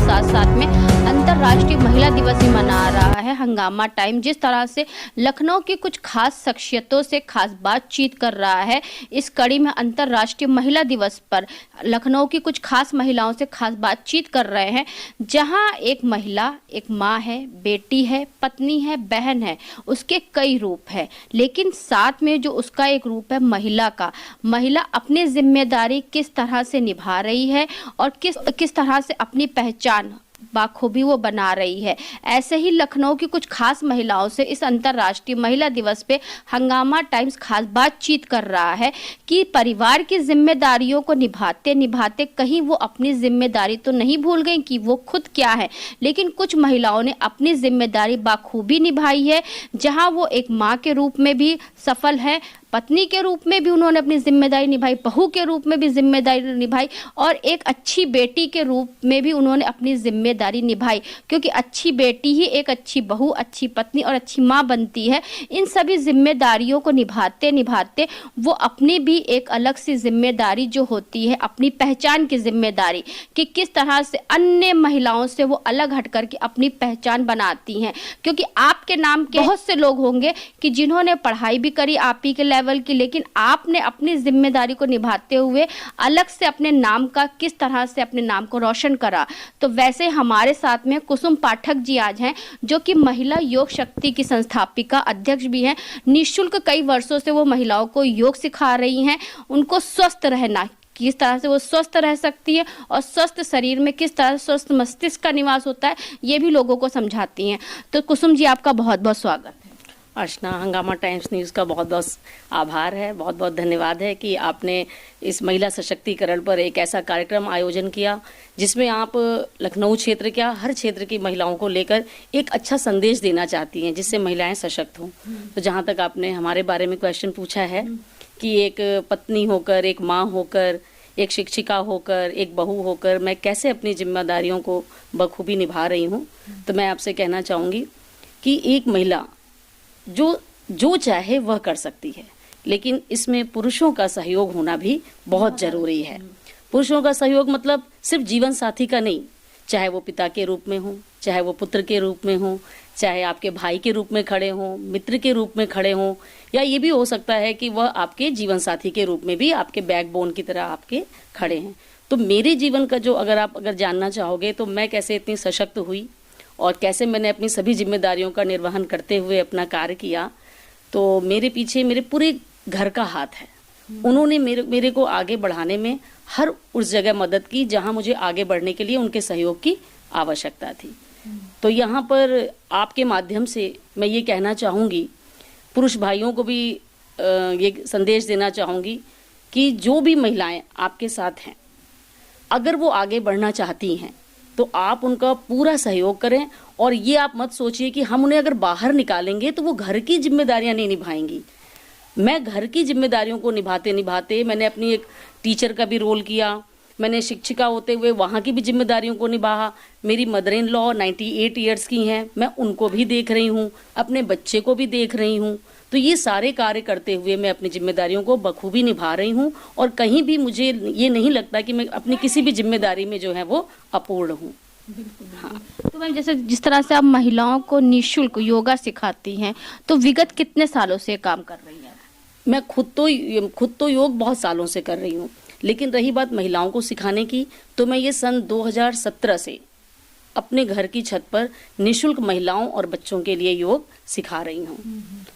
साथ साथ में अंतर्राष्ट्रीय महिला दिवस भी मना रहा है हंगामा टाइम। जिस तरह से लखनऊ की कुछ खास शख्सियतों से खास बातचीत कर रहा है, इस कड़ी में अंतर्राष्ट्रीय महिला दिवस पर लखनऊ की कुछ खास महिलाओं से खास बातचीत कर रहे हैं, जहां एक महिला एक माँ है, बेटी है, पत्नी है, बहन है, उसके कई रूप है, लेकिन साथ में जो उसका एक रूप है महिला का, महिला अपनी जिम्मेदारी किस तरह से निभा रही है और किस तरह से अपनी पहचान बाखूबी वो बना रही है। ऐसे ही लखनऊ की कुछ खास महिलाओं से इस अंतर्राष्ट्रीय महिला दिवस पे हंगामा टाइम्स खास बातचीत कर रहा है कि परिवार की जिम्मेदारियों को निभाते निभाते कहीं वो अपनी जिम्मेदारी तो नहीं भूल गई कि वो खुद क्या है, लेकिन कुछ महिलाओं ने अपनी जिम्मेदारी बाखूबी निभाई है, जहां वो एक माँ के रूप में भी सफल है, पत्नी के रूप में भी उन्होंने अपनी जिम्मेदारी निभाई, बहू के रूप में भी जिम्मेदारी निभाई और एक अच्छी बेटी के रूप में भी उन्होंने अपनी जिम्मेदारी निभाई, क्योंकि अच्छी बेटी ही एक अच्छी बहू, अच्छी पत्नी और अच्छी माँ बनती है। इन सभी जिम्मेदारियों को निभाते निभाते वो अपनी भी एक अलग सी जिम्मेदारी जो होती है, अपनी पहचान की जिम्मेदारी, कि किस तरह से अन्य महिलाओं से वो अलग हट करके अपनी पहचान बनाती हैं। क्योंकि आपके नाम के बहुत से लोग होंगे कि जिन्होंने पढ़ाई भी करी आप ही के लेवल की, लेकिन आपने अपनी जिम्मेदारी को निभाते हुए अलग से अपने नाम का किस तरह से अपने नाम को रोशन करा। तो वैसे हमारे साथ में कुसुम पाठक जी आज हैं, जो कि महिला योग शक्ति की संस्थापिका अध्यक्ष भी हैं। निःशुल्क कई वर्षों से वो महिलाओं को योग सिखा रही हैं, उनको स्वस्थ रहना, किस तरह से वो स्वस्थ रह सकती है और स्वस्थ शरीर में किस तरह स्वस्थ मस्तिष्क का निवास होता है, ये भी लोगों को समझाती हैं। तो कुसुम जी, आपका बहुत बहुत स्वागत है। अर्चना, हंगामा टाइम्स न्यूज़ का बहुत बहुत आभार है, बहुत बहुत धन्यवाद है कि आपने इस महिला सशक्तिकरण पर एक ऐसा कार्यक्रम आयोजन किया जिसमें आप लखनऊ क्षेत्र क्या हर क्षेत्र की महिलाओं को लेकर एक अच्छा संदेश देना चाहती हैं, जिससे महिलाएं सशक्त हों। तो जहाँ तक आपने हमारे बारे में क्वेश्चन पूछा है कि एक पत्नी होकर, एक माँ होकर, एक शिक्षिका होकर, एक बहू होकर मैं कैसे अपनी जिम्मेदारियों को बखूबी निभा रही हूँ, तो मैं आपसे कहना चाहूँगी कि एक महिला जो चाहे वह कर सकती है, लेकिन इसमें पुरुषों का सहयोग होना भी बहुत जरूरी है। पुरुषों का सहयोग मतलब सिर्फ जीवन साथी का नहीं, चाहे वो पिता के रूप में हो, चाहे वो पुत्र के रूप में हो, चाहे आपके भाई के रूप में खड़े हों, मित्र के रूप में खड़े हों, या ये भी हो सकता है कि वह आपके जीवन साथी के रूप में भी आपके बैकबोन की तरह आपके खड़े हैं। तो मेरे जीवन का जो अगर जानना चाहोगे तो मैं कैसे इतनी सशक्त हुई और कैसे मैंने अपनी सभी जिम्मेदारियों का निर्वहन करते हुए अपना कार्य किया, तो मेरे पीछे मेरे पूरे घर का हाथ है। उन्होंने मेरे को आगे बढ़ाने में हर उस जगह मदद की जहां मुझे आगे बढ़ने के लिए उनके सहयोग की आवश्यकता थी। तो यहाँ पर आपके माध्यम से मैं ये कहना चाहूँगी, पुरुष भाइयों को भी ये संदेश देना चाहूँगी कि जो भी महिलाएं आपके साथ हैं, अगर वो आगे बढ़ना चाहती हैं तो आप उनका पूरा सहयोग करें। और ये आप मत सोचिए कि हम उन्हें अगर बाहर निकालेंगे तो वो घर की जिम्मेदारियां नहीं निभाएंगी। मैं घर की जिम्मेदारियों को निभाते निभाते मैंने अपनी एक टीचर का भी रोल किया, मैंने शिक्षिका होते हुए वहाँ की भी जिम्मेदारियों को निभाया। मेरी मदर इन लॉ 98 ईयर्स की हैं, मैं उनको भी देख रही हूँ, अपने बच्चे को भी देख रही हूँ। तो ये सारे कार्य करते हुए मैं अपनी जिम्मेदारियों को बखूबी निभा रही हूँ और कहीं भी मुझे ये नहीं लगता कि मैं अपनी किसी भी जिम्मेदारी में जो है वो अपूर्ण हूँ। हाँ, तो मैम जैसे जिस तरह से आप महिलाओं को निःशुल्क योगा सिखाती हैं, तो विगत कितने सालों से काम कर रही हैं? मैं खुद तो योग बहुत सालों से कर रही हूँ, लेकिन रही बात महिलाओं को सिखाने की, तो मैं ये सन 2017 से अपने घर की छत पर निःशुल्क महिलाओं और बच्चों के लिए योग सिखा रही हूँ।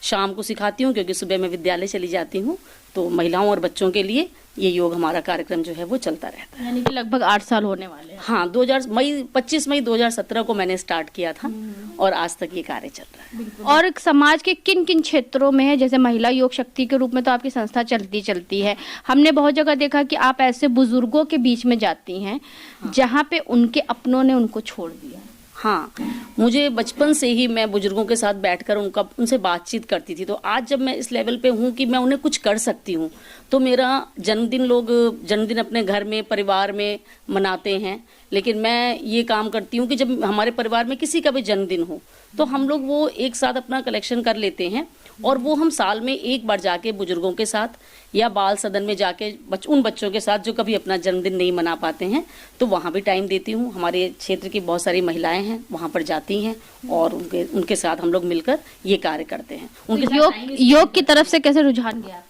शाम को सिखाती हूँ क्योंकि सुबह मैं विद्यालय चली जाती हूँ, तो महिलाओं और बच्चों के लिए ये योग हमारा कार्यक्रम जो है वो चलता रहता है। यानी कि लगभग 8 साल होने वाले हैं। हाँ, 25 मई 2017 को मैंने स्टार्ट किया था और आज तक ये कार्य चल रहा है। और समाज के किन किन क्षेत्रों में है, जैसे महिला योग शक्ति के रूप में तो आपकी संस्था चलती है, हमने बहुत जगह देखा कि आप ऐसे बुजुर्गों के बीच में जाती हैं जहाँ पे उनके अपनों ने उनको छोड़ दिया। हाँ, मुझे बचपन से ही मैं बुजुर्गों के साथ बैठकर उनसे बातचीत करती थी। तो आज जब मैं इस लेवल पे हूँ कि मैं उन्हें कुछ कर सकती हूँ, तो मेरा जन्मदिन अपने घर में परिवार में मनाते हैं, लेकिन मैं ये काम करती हूँ कि जब हमारे परिवार में किसी का भी जन्मदिन हो तो हम लोग वो एक साथ अपना कलेक्शन कर लेते हैं और वो हम साल में एक बार जाके बुजुर्गों के साथ या बाल सदन में जाके उन बच्चों के साथ जो कभी अपना जन्मदिन नहीं मना पाते हैं, तो वहाँ भी टाइम देती हूँ। हमारे क्षेत्र की बहुत सारी महिलाएं हैं, वहाँ पर जाती हैं और उनके साथ हम लोग मिलकर ये कार्य करते हैं। उनके योग की तरफ से कैसे रुझान गया आपका?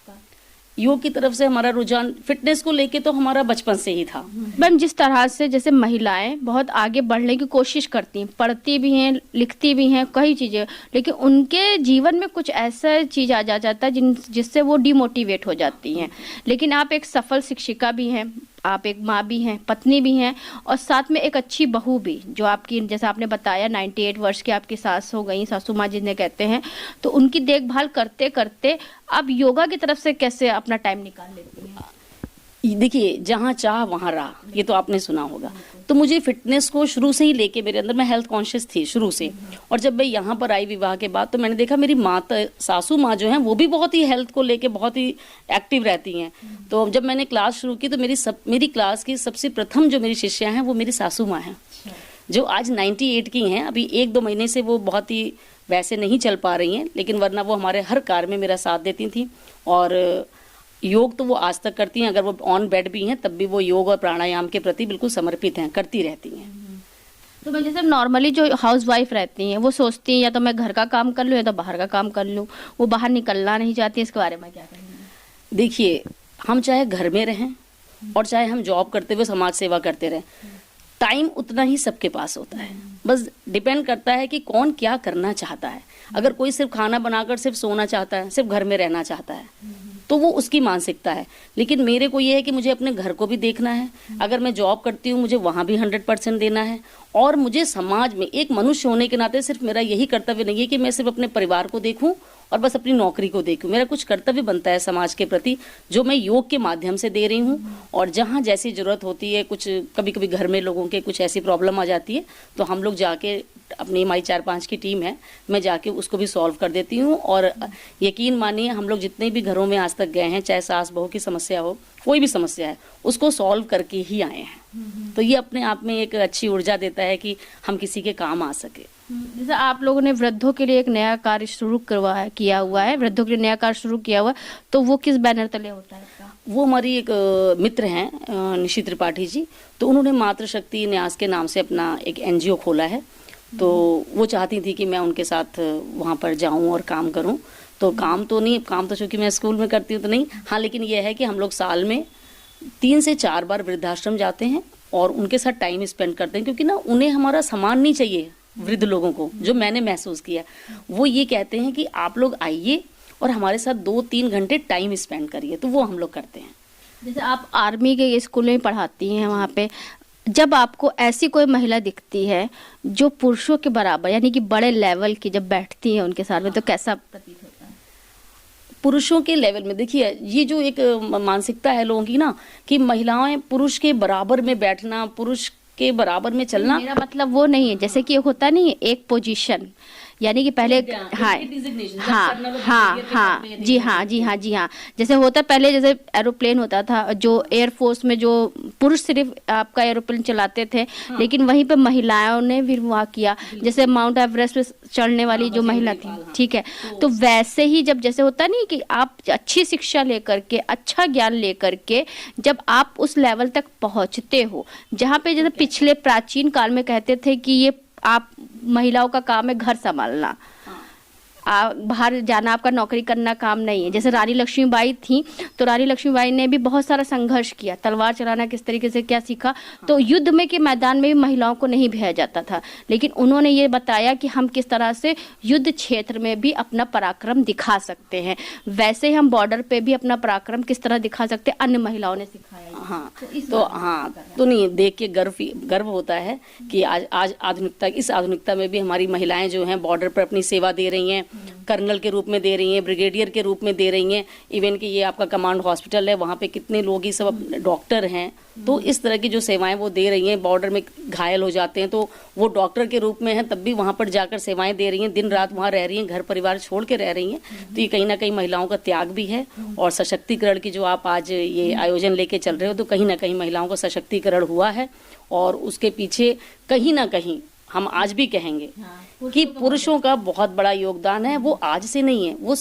योग की तरफ से हमारा रुझान फिटनेस को लेके तो हमारा बचपन से ही था। मैम, जिस तरह से जैसे महिलाएं बहुत आगे बढ़ने की कोशिश करती हैं, पढ़ती भी हैं, लिखती भी हैं, कई चीजें, लेकिन उनके जीवन में कुछ ऐसा चीज आ जाता है जिससे वो डिमोटिवेट हो जाती हैं। लेकिन आप एक सफल शिक्षिका भी हैं, आप एक माँ भी हैं, पत्नी भी हैं, और साथ में एक अच्छी बहू भी, जो आपकी, जैसा आपने बताया 98 वर्ष की आपकी सास हो गई, सासू माँ जिन्हें कहते हैं, तो उनकी देखभाल करते करते आप योगा की तरफ से कैसे अपना टाइम निकाल लेती हैं? देखिए, जहाँ चाह वहाँ राह, ये तो आपने सुना होगा। तो मुझे फिटनेस को शुरू से ही लेके मेरे अंदर, मैं हेल्थ कॉन्शियस थी शुरू से, और जब मैं यहाँ पर आई विवाह के बाद तो मैंने देखा मेरी सासू माँ जो हैं वो भी बहुत ही हेल्थ को लेके बहुत ही एक्टिव रहती हैं। तो जब मैंने क्लास शुरू की तो मेरी क्लास की सबसे प्रथम जो मेरी शिष्या हैं वो मेरी सासू माँ हैं, जो आज 98 की हैं। अभी 1-2 महीने से वो बहुत ही वैसे नहीं चल पा रही हैं, लेकिन वरना वो हमारे हर कार्य में मेरा साथ देती थी। और योग तो वो आज तक करती हैं, अगर वो ऑन बेड भी हैं तब भी वो योग और प्राणायाम के प्रति बिल्कुल समर्पित हैं, करती रहती हैं। तो मैं जैसे नॉर्मली जो हाउस वाइफ रहती हैं वो सोचती हैं या तो मैं घर का काम कर लूँ या तो बाहर का काम कर लूँ, वो बाहर निकलना नहीं चाहती, इसके बारे में क्या कहेंगे? देखिए, हम चाहे घर में रहें और चाहे हम जॉब करते हुए समाज सेवा करते रहें, टाइम उतना ही सबके पास होता है। बस डिपेंड करता है कि कौन क्या करना चाहता है। अगर कोई सिर्फ खाना बनाकर सिर्फ सोना चाहता है, सिर्फ घर में रहना चाहता है, तो वो उसकी मानसिकता है। लेकिन मेरे को ये है कि मुझे अपने घर को भी देखना है। अगर मैं जॉब करती हूँ मुझे वहाँ भी 100% देना है, और मुझे समाज में एक मनुष्य होने के नाते सिर्फ मेरा यही कर्तव्य नहीं है कि मैं सिर्फ अपने परिवार को देखूं और बस अपनी नौकरी को देखूं। मेरा कुछ कर्तव्य बनता है समाज के प्रति, जो मैं योग के माध्यम से दे रही हूं। और जहां जैसी जरूरत होती है, कुछ कभी कभी घर में लोगों के कुछ ऐसी प्रॉब्लम आ जाती है, तो हम लोग जाके, अपनी हमारी 4-5 की टीम है, मैं जाके उसको भी सॉल्व कर देती हूँ। और यकीन मानिए, हम लोग जितने भी घरों में आज तक गए हैं, चाहे सास बहू की समस्या हो, कोई भी समस्या है, उसको सॉल्व करके ही आए हैं। तो ये अपने आप में एक अच्छी ऊर्जा देता है कि हम किसी के काम आ सके। जैसे आप लोगों ने वृद्धों के लिए एक नया कार्य शुरू किया हुआ है, वृद्धों के लिए नया कार्य शुरू किया हुआ है, तो वो किस बैनर तले होता है इसका? वो हमारी एक मित्र हैं, निशी त्रिपाठी जी, तो उन्होंने मातृशक्ति न्यास के नाम से अपना एक NGO खोला है। तो वो चाहती थी कि मैं उनके साथ वहाँ पर जाऊँ और काम करूँ। तो काम तो चूँकि मैं स्कूल में करती हूँ तो नहीं, हाँ, लेकिन ये है कि हम लोग साल में 3 से 4 बार वृद्धाश्रम जाते हैं और उनके साथ टाइम स्पेंड करते हैं, क्योंकि ना उन्हें हमारा सामान नहीं चाहिए। वृद्ध लोगों को जो मैंने महसूस किया, वो ये कहते हैं कि आप लोग आइए और हमारे साथ 2-3 घंटे टाइम स्पेंड करिए, तो वो हम लोग करते हैं। जैसे आप आर्मी के स्कूल में पढ़ाती हैं, वहाँ पे जब आपको ऐसी कोई महिला दिखती है जो पुरुषों के बराबर, यानी कि बड़े लेवल की, जब बैठती है उनके साथ में, तो कैसा प्रतीत होता है? पुरुषों के लेवल में देखिए, ये जो एक मानसिकता है लोगों की ना, कि महिलाएं पुरुष के बराबर में बैठना, पुरुष के बराबर में चलना, मेरा मतलब वो नहीं है। जैसे कि होता नहीं है एक पोजीशन, यानी कि पहले, हाँ जी हाँ, जैसे होता पहले, जैसे एरोप्लेन होता था, जो एयरफोर्स में जो पुरुष सिर्फ आपका एरोप्लेन चलाते थे, लेकिन वहीं पे महिलाओं ने भी वहाँ किया। जैसे माउंट एवरेस्ट पे चढ़ने वाली जो महिला थी, ठीक है, तो वैसे ही जब जैसे होता नहीं कि आप अच्छी शिक्षा लेकर के, अच्छा ज्ञान लेकर के जब आप उस लेवल तक पहुंचते हो, जहाँ पे जैसे पिछले प्राचीन काल में कहते थे कि ये आप महिलाओं का काम है घर संभालना, बाहर जाना आपका नौकरी करना काम नहीं है। जैसे रानी लक्ष्मीबाई थी, तो रानी लक्ष्मीबाई ने भी बहुत सारा संघर्ष किया, तलवार चलाना किस तरीके से क्या सीखा। तो युद्ध में के मैदान में भी महिलाओं को नहीं भेजा जाता था, लेकिन उन्होंने ये बताया कि हम किस तरह से युद्ध क्षेत्र में भी अपना पराक्रम दिखा सकते हैं। वैसे ही हम बॉर्डर पे भी अपना पराक्रम किस तरह दिखा सकते हैं, अन्य महिलाओं ने सिखाया। तो नहीं, देख के गर्व होता है कि आज इस आधुनिकता में भी हमारी महिलाएं जो हैं बॉर्डर पर अपनी सेवा दे रही हैं, कर्नल के रूप में दे रही हैं, ब्रिगेडियर के रूप में दे रही हैं। इवन कि ये आपका कमांड हॉस्पिटल है, वहाँ पे कितने लोग ही सब डॉक्टर हैं, तो इस तरह की जो सेवाएं वो दे रही हैं। बॉर्डर में घायल हो जाते हैं तो वो डॉक्टर के रूप में हैं, तब भी वहाँ पर जाकर सेवाएं दे रही हैं, दिन रात वहाँ रह रही हैं, घर परिवार छोड़ के रह रही हैं। तो ये कहीं ना कहीं महिलाओं का त्याग भी है। और सशक्तिकरण की जो आप आज ये आयोजन लेके चल रहे हो, तो कहीं ना कहीं महिलाओं का सशक्तिकरण हुआ है, और उसके पीछे कहीं ना कहीं हम आज भी कहेंगे कि पुरुषों का बहुत बड़ा योगदान है। वो आज से नहीं है, वो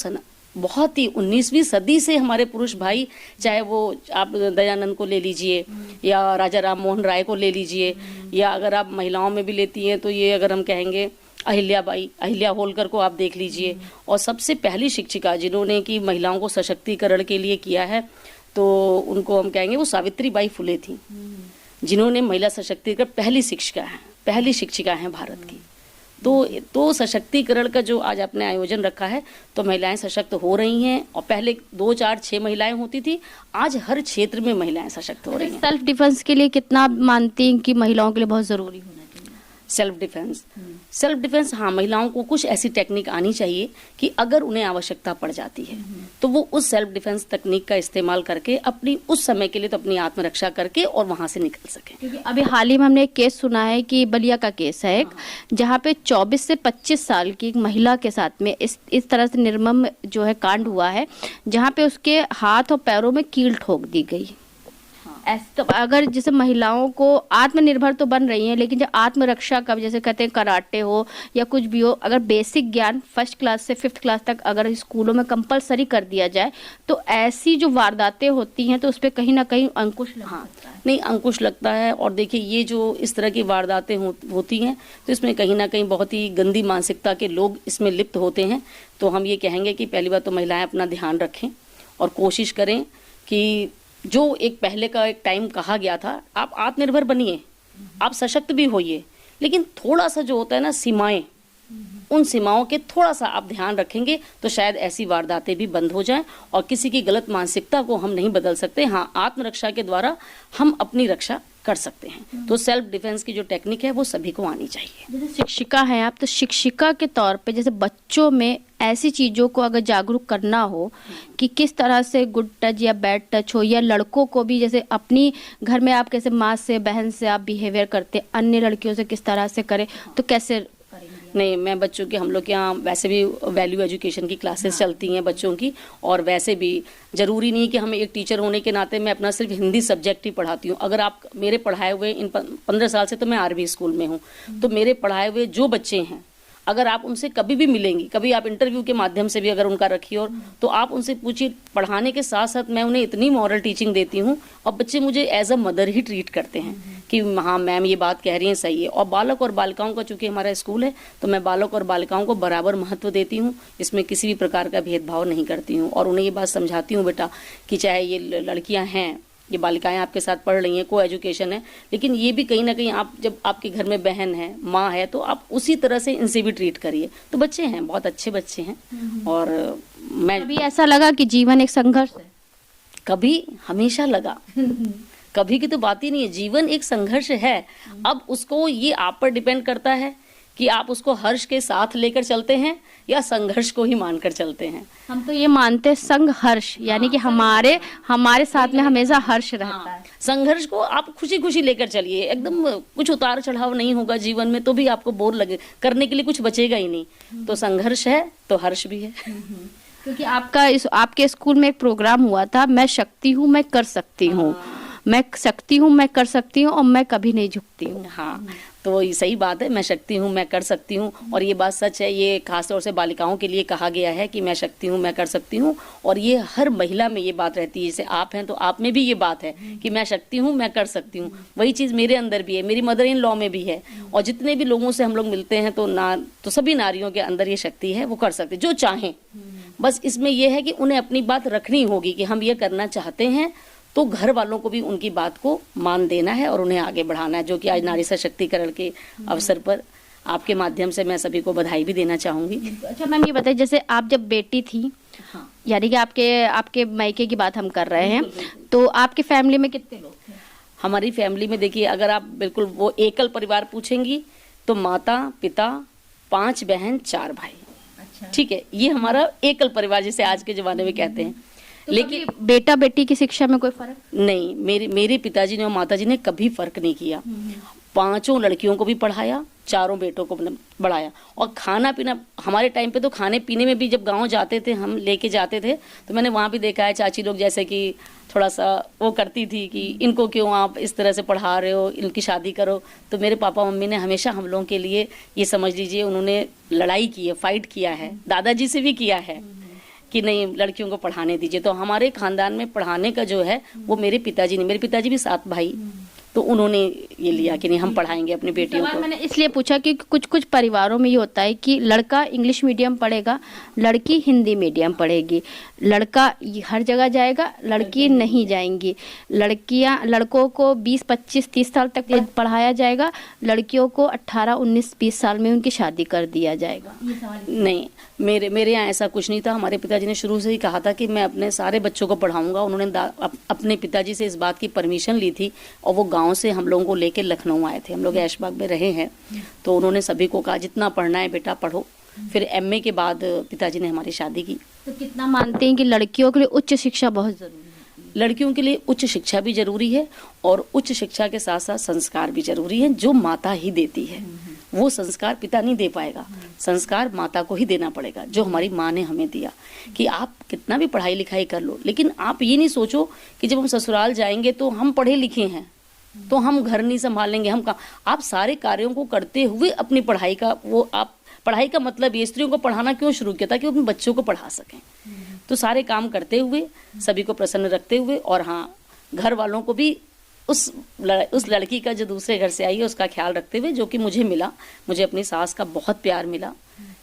बहुत ही 19वीं सदी से हमारे पुरुष भाई, चाहे वो आप दयानंद को ले लीजिए या राजा राम मोहन राय को ले लीजिए, या अगर आप महिलाओं में भी लेती हैं तो ये अगर हम कहेंगे अहिल्या होलकर को आप देख लीजिए। और सबसे पहली शिक्षिका जिन्होंने कि महिलाओं को सशक्तिकरण के लिए किया है तो उनको हम कहेंगे वो सावित्री बाई फुले थी, जिन्होंने महिला सशक्तिकरण पहली शिक्षिका हैं भारत की। तो सशक्तिकरण का जो आज आपने आयोजन रखा है तो महिलाएं सशक्त हो रही हैं, और पहले 2, 4, 6 महिलाएं होती थी, आज हर क्षेत्र में महिलाएं सशक्त हो रही हैं। सेल्फ डिफेंस के लिए कितना मानती हैं कि महिलाओं के लिए बहुत जरूरी होना चाहिए? सेल्फ डिफेंस हाँ, महिलाओं को कुछ ऐसी टेक्निक आनी चाहिए कि अगर उन्हें आवश्यकता पड़ जाती है तो वो उस सेल्फ डिफेंस तकनीक का इस्तेमाल करके अपनी उस समय के लिए तो अपनी आत्मरक्षा करके और वहां से निकल सके। क्योंकि अभी हाल ही में हमने एक केस सुना है कि बलिया का केस है एक, जहाँ पे 24 से 25 साल की एक महिला के साथ में इस तरह से निर्मम जो है कांड हुआ है, जहाँ पे उसके हाथ और पैरों में कील ठोक दी गई। ऐसे तो अगर जैसे महिलाओं को आत्मनिर्भर तो बन रही हैं, लेकिन जब आत्मरक्षा का जैसे कहते हैं कराटे हो या कुछ भी हो, अगर बेसिक ज्ञान 1st क्लास से 5th क्लास तक अगर स्कूलों में कंपलसरी कर दिया जाए तो ऐसी जो वारदातें होती हैं तो उस पर कहीं ना कहीं अंकुश लगता है। नहीं, अंकुश लगता है। और देखिए ये जो इस तरह की वारदातें होती हैं तो इसमें कहीं ना कहीं बहुत ही गंदी मानसिकता के लोग इसमें लिप्त होते हैं। तो हम ये कहेंगे कि पहली बात तो महिलाएं अपना ध्यान रखें और कोशिश करें कि जो एक पहले का एक टाइम कहा गया था, आप आत्मनिर्भर बनिए, आप सशक्त भी होइए, लेकिन थोड़ा सा जो होता है ना सीमाएं, उन सीमाओं के थोड़ा सा आप ध्यान रखेंगे तो शायद ऐसी वारदातें भी बंद हो जाएं। और किसी की गलत मानसिकता को हम नहीं बदल सकते, हाँ आत्मरक्षा के द्वारा हम अपनी रक्षा कर सकते हैं। तो सेल्फ डिफेंस की जो टेक्निक है वो सभी को आनी चाहिए। जैसे शिक्षिका हैं आप, तो शिक्षिका के तौर पे जैसे बच्चों में ऐसी चीज़ों को अगर जागरूक करना हो कि किस तरह से गुड टच या बैड टच हो, या लड़कों को भी जैसे अपनी घर में आप कैसे माँ से बहन से आप बिहेवियर करते अन्य लड़कियों से किस तरह से करें, तो कैसे? नहीं, मैं बच्चों के हम लोग के यहाँ वैसे भी वैल्यू एजुकेशन की क्लासेस चलती हैं बच्चों की, और वैसे भी ज़रूरी नहीं कि हमें एक टीचर होने के नाते मैं अपना सिर्फ हिंदी सब्जेक्ट ही पढ़ाती हूँ। अगर आप मेरे पढ़ाए हुए इन 15 साल से तो मैं आरबी स्कूल में हूँ, तो मेरे पढ़ाए हुए जो बच्चे हैं अगर आप उनसे कभी भी मिलेंगी, कभी आप इंटरव्यू के माध्यम से भी अगर उनका रखिए, और तो आप उनसे पूछिए, पढ़ाने के साथ साथ मैं उन्हें इतनी मॉरल टीचिंग देती हूँ और बच्चे मुझे एज अ मदर ही ट्रीट करते हैं कि हाँ मैम ये बात कह रही हैं सही है। और बालक और बालिकाओं का चूंकि हमारा स्कूल है तो मैं बालक और बालिकाओं को बराबर महत्व देती हूँ, इसमें किसी भी प्रकार का भेदभाव नहीं करती हूँ, और उन्हें ये बात समझाती हूँ बेटा कि चाहे ये लड़कियाँ हैं, ये बालिकाएं आपके साथ पढ़ रही हैं, को एजुकेशन है, लेकिन ये भी कहीं ना कहीं आप जब आपके घर में बहन है, माँ है, तो आप उसी तरह से इनसे भी ट्रीट करिए। तो बच्चे हैं, बहुत अच्छे बच्चे हैं। और मैं कभी ऐसा लगा कि जीवन एक संघर्ष है? कभी हमेशा लगा, कभी की तो बात ही नहीं है, जीवन एक संघर्ष है। अब उसको ये आप पर डिपेंड करता है कि आप उसको हर्ष के साथ लेकर चलते हैं या संघर्ष को ही मानकर चलते हैं। हम तो ये मानते हैं संघर्ष, यानी कि हमारे साथ में हमेशा हर्ष रहता है। संघर्ष को आप खुशी खुशी लेकर चलिए, एकदम कुछ उतार चढ़ाव नहीं होगा जीवन में, तो भी आपको बोर लगे, करने के लिए कुछ बचेगा ही नहीं। तो संघर्ष है तो हर्ष भी है। क्योंकि आपके स्कूल में एक प्रोग्राम हुआ था, मैं शक्ति हूँ मैं कर सकती हूँ, मैं शक्ति हूँ मैं कर सकती हूँ और मैं कभी नहीं झुकती हूँ। हाँ, तो ये सही बात है, मैं शक्ति हूँ मैं कर सकती हूँ, और ये बात सच है। ये खासतौर से बालिकाओं के लिए कहा गया है कि मैं शक्ति हूँ मैं कर सकती हूँ, और ये हर महिला में ये बात रहती है। जैसे आप हैं तो आप में भी ये बात है कि मैं शक्ति हूँ मैं कर सकती हूँ। वही चीज़ मेरे अंदर भी है, मेरी मदर इन लॉ में भी है, और जितने भी लोगों से हम लोग मिलते हैं तो सभी नारियों के अंदर ये शक्ति है, वो कर सकते जो चाहें। बस इसमें यह है कि उन्हें अपनी बात रखनी होगी कि हम ये करना चाहते हैं, तो घर वालों को भी उनकी बात को मान देना है और उन्हें आगे बढ़ाना है, जो कि आज नारी सशक्तिकरण के अवसर पर आपके माध्यम से मैं सभी को बधाई भी देना चाहूंगी। अच्छा मैम, ये बताइए, जैसे आप जब बेटी थी, हाँ, यानी कि आपके मायके की बात हम कर रहे हैं, तो आपकी फैमिली में कितने लोग थे? हमारी फैमिली में देखिए, अगर आप बिल्कुल वो एकल परिवार पूछेंगी तो माता पिता 5 बहन 4 भाई। अच्छा, ठीक है, ये हमारा एकल परिवार जिसे आज के जमाने में कहते हैं। तो लेकिन बेटा बेटी की शिक्षा में कोई फर्क नहीं, मेरे पिताजी ने और माताजी ने कभी फर्क नहीं किया। 5 लड़कियों को भी पढ़ाया, 4 बेटों को बढ़ाया। और खाना पीना, हमारे टाइम पे तो खाने पीने में भी जब गांव जाते थे, हम लेके जाते थे, तो मैंने वहाँ भी देखा है चाची लोग जैसे कि थोड़ा सा वो करती थी कि इनको क्यों आप इस तरह से पढ़ा रहे हो, इनकी शादी करो। तो मेरे पापा मम्मी ने हमेशा हम लोगों के लिए, ये समझ लीजिए, उन्होंने लड़ाई की है, फाइट किया है, दादाजी से भी किया है कि नहीं लड़कियों को पढ़ाने दीजिए। तो हमारे खानदान में पढ़ाने का जो है वो मेरे पिताजी ने, मेरे पिताजी भी 7 भाई, तो उन्होंने ये लिया कि नहीं हम पढ़ाएंगे अपनी बेटियों को। मैंने इसलिए पूछा कि कुछ कुछ परिवारों में ये होता है कि लड़का इंग्लिश मीडियम पढ़ेगा, लड़की हिंदी मीडियम पढ़ेगी, लड़का हर जगह जाएगा, लड़की नहीं जाएंगी, लड़कों को 20, 25, 30 साल तक पढ़ाया जाएगा, लड़कियों को 18, 19, 20 साल में उनकी शादी कर दिया जाएगा। नहीं, मेरे यहाँ ऐसा कुछ नहीं था। हमारे पिताजी ने शुरू से ही कहा था कि मैं अपने सारे बच्चों को पढ़ाऊंगा। उन्होंने अपने पिताजी से इस बात की परमिशन ली थी, और वो गांव से हम लोगों को लेके लखनऊ आए थे। हम लोग ऐशबाग में रहे हैं, तो उन्होंने सभी को कहा जितना पढ़ना है बेटा पढ़ो। फिर एमए के बाद पिताजी ने हमारी शादी की। तो कितना मानते हैं कि लड़कियों के लिए उच्च शिक्षा बहुत जरूरी है? लड़कियों के लिए उच्च शिक्षा भी जरूरी है, और उच्च शिक्षा के साथ साथ संस्कार भी जरूरी है, जो माता ही देती है। वो संस्कार पिता नहीं दे पाएगा, संस्कार माता को ही देना पड़ेगा, जो हमारी माँ ने हमें दिया कि आप कितना भी पढ़ाई लिखाई कर लो, लेकिन आप ये नहीं सोचो कि जब हम ससुराल जाएंगे तो हम पढ़े लिखे हैं तो हम घर नहीं संभालेंगे, हम काम। आप सारे कार्यों को करते हुए अपनी पढ़ाई का, वो आप पढ़ाई का मतलब ये स्त्रियों को पढ़ाना क्यों शुरू किया, ताकि वो अपने बच्चों को पढ़ा सकें। तो सारे काम करते हुए, सभी को प्रसन्न रखते हुए, और हाँ, घर वालों को भी उस लड़की का जो दूसरे घर से आई है उसका ख्याल रखते हुए, जो कि मुझे मिला। मुझे अपनी सास का बहुत प्यार मिला,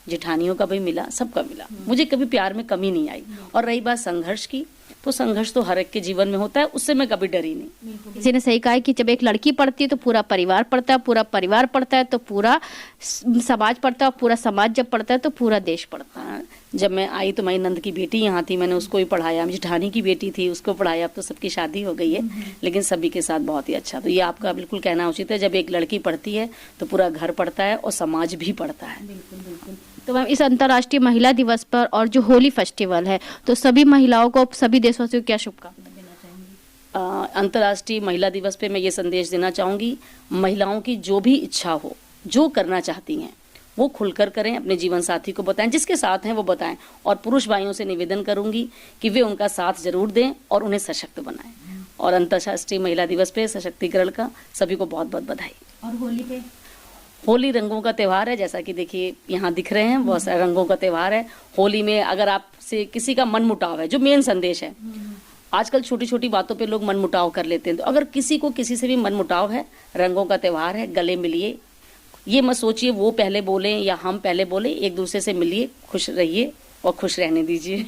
जेठानियों का भी मिला, सबका मिला। मुझे कभी प्यार में कमी नहीं आई। और रही बात संघर्ष की, तो संघर्ष तो हर एक के जीवन में होता है, उससे मैं कभी डरी नहीं। किसी ने सही कहा है कि जब एक लड़की पढ़ती है तो पूरा परिवार पढ़ता है, पूरा परिवार पढ़ता है तो पूरा समाज पढ़ता है, पूरा समाज जब पढ़ता है तो पूरा देश पढ़ता है। जब मैं आई तो मेरी नंद की बेटी यहाँ थी, मैंने उसको ही पढ़ाया, जेठानी की बेटी थी उसको पढ़ाया। अब तो सबकी शादी हो गई है, लेकिन सभी के साथ बहुत ही अच्छा। तो ये आपका बिल्कुल कहना उचित है, जब एक लड़की पढ़ती है तो पूरा घर पढ़ता है और समाज भी पढ़ता है। बिल्कुल। तो मैम, इस अंतर्राष्ट्रीय महिला दिवस पर और जो होली फेस्टिवल है, तो सभी महिलाओं को, सभी देशवासियों को क्या शुभकामनाएं देना चाहेंगी? अंतर्राष्ट्रीय महिला दिवस पे मैं ये संदेश देना चाहूँगी, महिलाओं की जो भी इच्छा हो, जो करना चाहती हैं वो खुलकर करें, अपने जीवन साथी को बताएं, जिसके साथ हैं वो बताएं। और पुरुष भाइयों से निवेदन करूंगी कि वे उनका साथ जरूर दें और उन्हें सशक्त बनाएं। और अंतर्राष्ट्रीय महिला दिवस पे सशक्तिकरण का सभी को बहुत बहुत बधाई। और होली पे? होली रंगों का त्यौहार है, जैसा कि देखिए यहाँ दिख रहे हैं, बहुत सारे रंगों का त्यौहार है। होली में अगर आपसे किसी का मन मुटाव है, जो मेन संदेश है, आजकल छोटी छोटी बातों पे लोग मन मुटाव कर लेते हैं, तो अगर किसी को किसी से भी मन मुटाव है, रंगों का त्यौहार है, गले मिलिए। ये मत सोचिए वो पहले बोले या हम पहले बोले, एक दूसरे से मिलिए, खुश रहिए और खुश रहने दीजिए,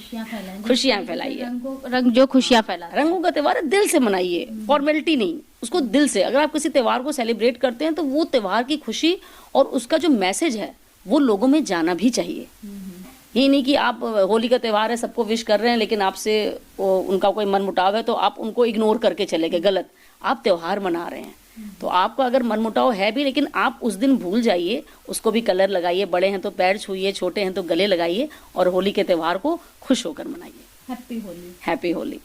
खुशियाँ फैलाइए। रंग जो खुशियाँ फैला, रंगों का त्यौहार है, दिल से मनाइए, फॉर्मेलिटी नहीं, उसको दिल से। अगर आप किसी त्यौहार को सेलिब्रेट करते हैं तो वो त्यौहार की खुशी और उसका जो मैसेज है वो लोगों में जाना भी चाहिए। ये नहीं कि आप होली का त्यौहार है, सबको विश कर रहे हैं, लेकिन आपसे उनका कोई मन मुटाव है तो आप उनको इग्नोर करके चले गए, गलत। आप त्यौहार मना रहे हैं, तो आपका अगर मन मुटाव है भी, लेकिन आप उस दिन भूल जाइए, उसको भी कलर लगाइए, बड़े हैं तो पैर छूइए, छोटे हैं तो गले लगाइए, और होली के त्यौहार को खुश होकर मनाइए। हैप्पी होली। हैप्पी होली।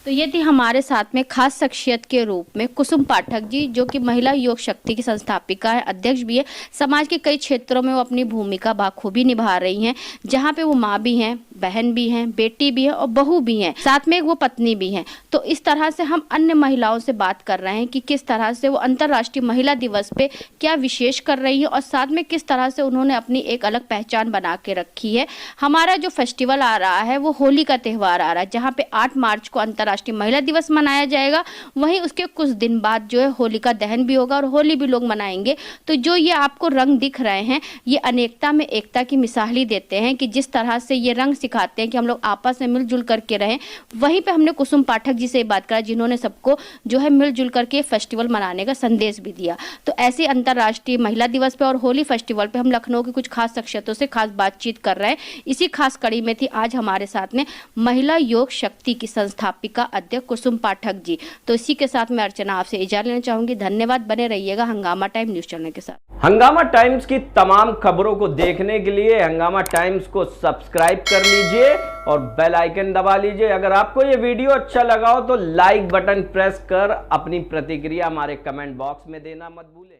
तो ये थी हमारे साथ में खास शख्सियत के रूप में कुसुम पाठक जी, जो कि महिला योग शक्ति की संस्थापिका है, अध्यक्ष भी है। समाज के कई क्षेत्रों में वो अपनी भूमिका बाखूबी निभा रही हैं, जहाँ पे वो माँ भी हैं, बहन भी हैं, बेटी भी है और बहू भी हैं, साथ में वो पत्नी भी हैं। तो इस तरह से हम अन्य महिलाओं से बात कर रहे हैं कि किस तरह से वो अंतर्राष्ट्रीय महिला दिवस पे क्या विशेष कर रही है, और साथ में किस तरह से उन्होंने अपनी एक अलग पहचान बना के रखी है। हमारा जो फेस्टिवल आ रहा है वो होली का त्यौहार आ रहा है, जहाँ पे 8 मार्च को अंतर्राष्ट्रीय महिला दिवस मनाया जाएगा। वहीं उसके कुछ दिन बाद जो है होलिका दहन भी होगा और होली भी लोग मनाएंगे। तो जो ये आपको रंग दिख रहे हैं, ये अनेकता में एकता की मिसाल ही देते हैं कि जिस तरह से ये रंग सिखाते हैं कि हम लोग आपस में मिलजुल करके रहें। वहीं पे हमने कुसुम पाठक जी से बात करा, जिन्होंने सबको जो है मिलजुल करके फेस्टिवल मनाने का संदेश भी दिया। तो ऐसे अंतर्राष्ट्रीय महिला दिवस पे और होली फेस्टिवल पे हम लखनऊ की कुछ खास शख्सियतों से खास बातचीत कर रहे हैं। इसी खास कड़ी में थी आज हमारे साथ में महिला योग शक्ति की संस्थापिका अध्यक्ष कुसुम पाठक जी। तो इसी के साथ मैं अर्चना आपसे इजाजत लेना चाहूंगी। धन्यवाद, बने रहिएगा हंगामा टाइम न्यूज चैनल के साथ। हंगामा टाइम्स की तमाम खबरों को देखने के लिए हंगामा टाइम्स को सब्सक्राइब कर लीजिए और बेल आइकन दबा लीजिए। अगर आपको ये वीडियो अच्छा लगा हो तो लाइक बटन प्रेस कर अपनी प्रतिक्रिया हमारे कमेंट बॉक्स में देना मत भूलें।